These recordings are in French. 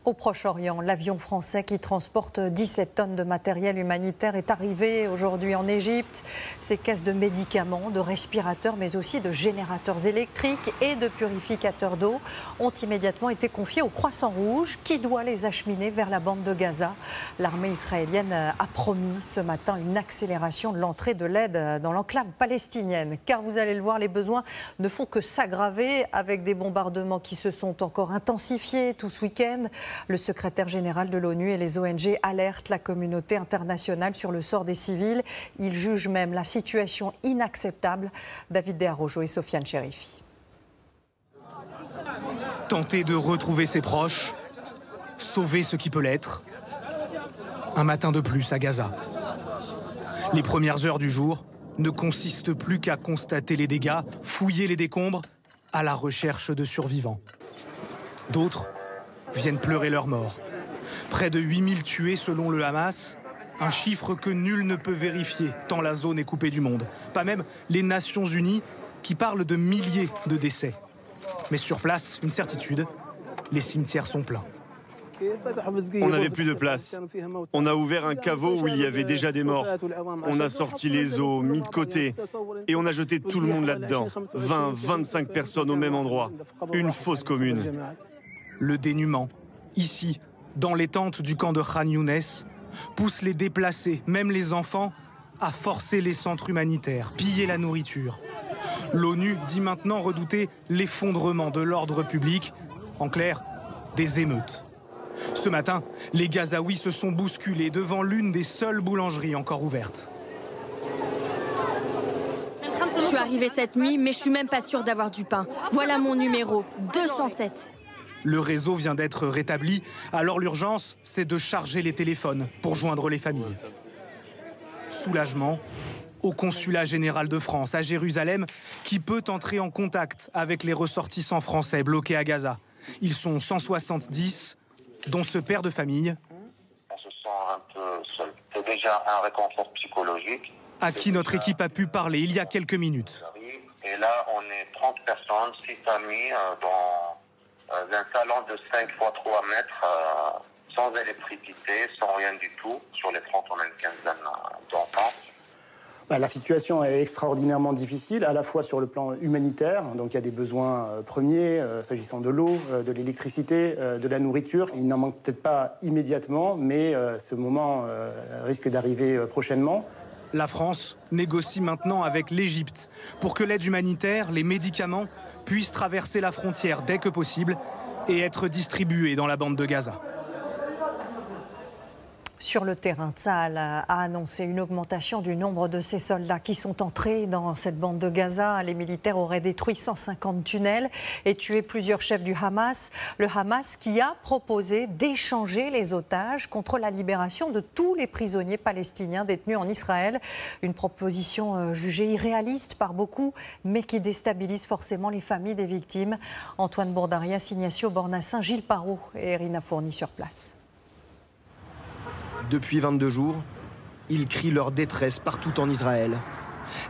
Au Proche-Orient, l'avion français qui transporte 17 tonnes de matériel humanitaire est arrivé aujourd'hui en Égypte. Ces caisses de médicaments, de respirateurs, mais aussi de générateurs électriques et de purificateurs d'eau ont immédiatement été confiées au Croissant Rouge qui doit les acheminer vers la bande de Gaza. L'armée israélienne a promis ce matin une accélération de l'entrée de l'aide dans l'enclave palestinienne. Car vous allez le voir, les besoins ne font que s'aggraver avec des bombardements qui se sont encore intensifiés tout ce week-end. Le secrétaire général de l'ONU et les ONG alertent la communauté internationale sur le sort des civils. Ils jugent même la situation inacceptable. David Desarrojo et Sofiane Cherifi. Tenter de retrouver ses proches, sauver ce qui peut l'être. Un matin de plus à Gaza. Les premières heures du jour ne consistent plus qu'à constater les dégâts, fouiller les décombres, à la recherche de survivants. D'autres viennent pleurer leur mort. Près de 8000 tués selon le Hamas, un chiffre que nul ne peut vérifier tant la zone est coupée du monde. Pas même les Nations Unies qui parlent de milliers de décès. Mais sur place, une certitude, les cimetières sont pleins. On n'avait plus de place. On a ouvert un caveau où il y avait déjà des morts. On a sorti les os, mis de côté, et on a jeté tout le monde là-dedans. 20, 25 personnes au même endroit. Une fosse commune. Le dénuement, ici, dans les tentes du camp de Khan Younes, pousse les déplacés, même les enfants, à forcer les centres humanitaires, piller la nourriture. L'ONU dit maintenant redouter l'effondrement de l'ordre public, en clair, des émeutes. Ce matin, les Gazaouis se sont bousculés devant l'une des seules boulangeries encore ouvertes. Je suis arrivée cette nuit, mais je suis même pas sûre d'avoir du pain. Voilà mon numéro, 207. Le réseau vient d'être rétabli, alors l'urgence, c'est de charger les téléphones pour joindre les familles. Soulagement au consulat général de France à Jérusalem, qui peut entrer en contact avec les ressortissants français bloqués à Gaza. Ils sont 170, dont ce père de famille. On se sent un peu seul. C'est déjà un réconfort psychologique. À qui notre équipe a pu parler il y a quelques minutes. Et là, on est 30 personnes, 6 familles dans un salon de 5 x 3 mètres, sans électricité, sans rien du tout. Sur les 30, on a une quinzaine d'enfants. La situation est extraordinairement difficile, à la fois sur le plan humanitaire, donc il y a des besoins premiers, s'agissant de l'eau, de l'électricité, de la nourriture. Il n'en manque peut-être pas immédiatement, mais ce moment risque d'arriver prochainement. La France négocie maintenant avec l'Égypte pour que l'aide humanitaire, les médicaments, puissent traverser la frontière dès que possible et être distribués dans la bande de Gaza. Sur le terrain, Tsahal a annoncé une augmentation du nombre de ces soldats qui sont entrés dans cette bande de Gaza. Les militaires auraient détruit 150 tunnels et tué plusieurs chefs du Hamas. Le Hamas qui a proposé d'échanger les otages contre la libération de tous les prisonniers palestiniens détenus en Israël. Une proposition jugée irréaliste par beaucoup, mais qui déstabilise forcément les familles des victimes. Antoine Bourdarias, Ignacio Bornassin, Gilles Parot et Erina Fourni sur place. Depuis 22 jours, ils crient leur détresse partout en Israël.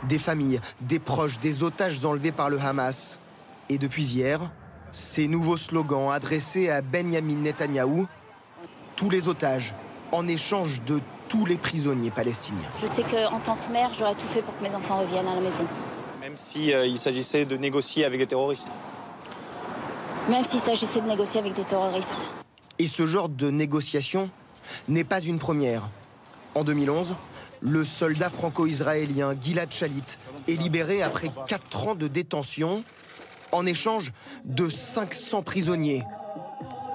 Des familles, des proches, des otages enlevés par le Hamas. Et depuis hier, ces nouveaux slogans adressés à Benyamin Netanyahou. Tous les otages, en échange de tous les prisonniers palestiniens. Je sais qu'en tant que mère, j'aurais tout fait pour que mes enfants reviennent à la maison. Même s'il s'agissait de négocier avec des terroristes. Même s'il s'agissait de négocier avec des terroristes. Et ce genre de négociation n'est pas une première. En 2011, le soldat franco-israélien Gilad Shalit est libéré après 4 ans de détention en échange de 500 prisonniers.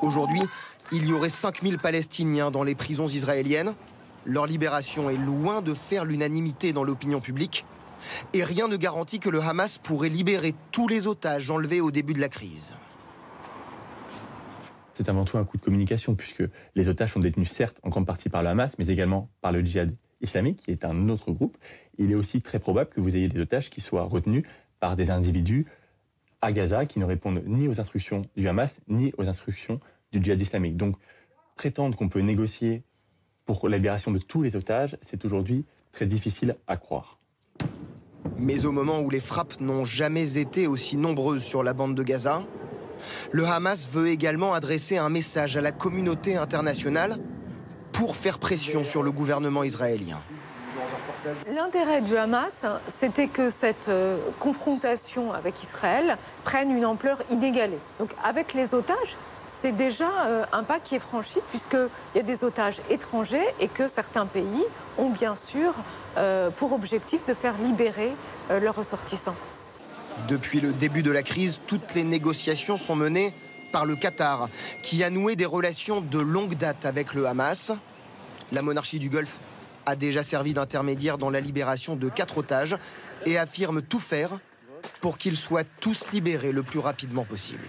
Aujourd'hui, il y aurait 5000 Palestiniens dans les prisons israéliennes. Leur libération est loin de faire l'unanimité dans l'opinion publique. Et rien ne garantit que le Hamas pourrait libérer tous les otages enlevés au début de la crise. C'est avant tout un coup de communication, puisque les otages sont détenus certes en grande partie par le Hamas, mais également par le djihad islamique, qui est un autre groupe. Il est aussi très probable que vous ayez des otages qui soient retenus par des individus à Gaza qui ne répondent ni aux instructions du Hamas, ni aux instructions du djihad islamique. Donc, prétendre qu'on peut négocier pour la libération de tous les otages, c'est aujourd'hui très difficile à croire. Mais au moment où les frappes n'ont jamais été aussi nombreuses sur la bande de Gaza, Le Hamas veut également adresser un message à la communauté internationale pour faire pression sur le gouvernement israélien. L'intérêt du Hamas, c'était que cette confrontation avec Israël prenne une ampleur inégalée. Donc avec les otages, c'est déjà un pas qui est franchi puisqu'il y a des otages étrangers et que certains pays ont bien sûr pour objectif de faire libérer leurs ressortissants. Depuis le début de la crise, toutes les négociations sont menées par le Qatar, qui a noué des relations de longue date avec le Hamas. La monarchie du Golfe a déjà servi d'intermédiaire dans la libération de 4 otages et affirme tout faire pour qu'ils soient tous libérés le plus rapidement possible.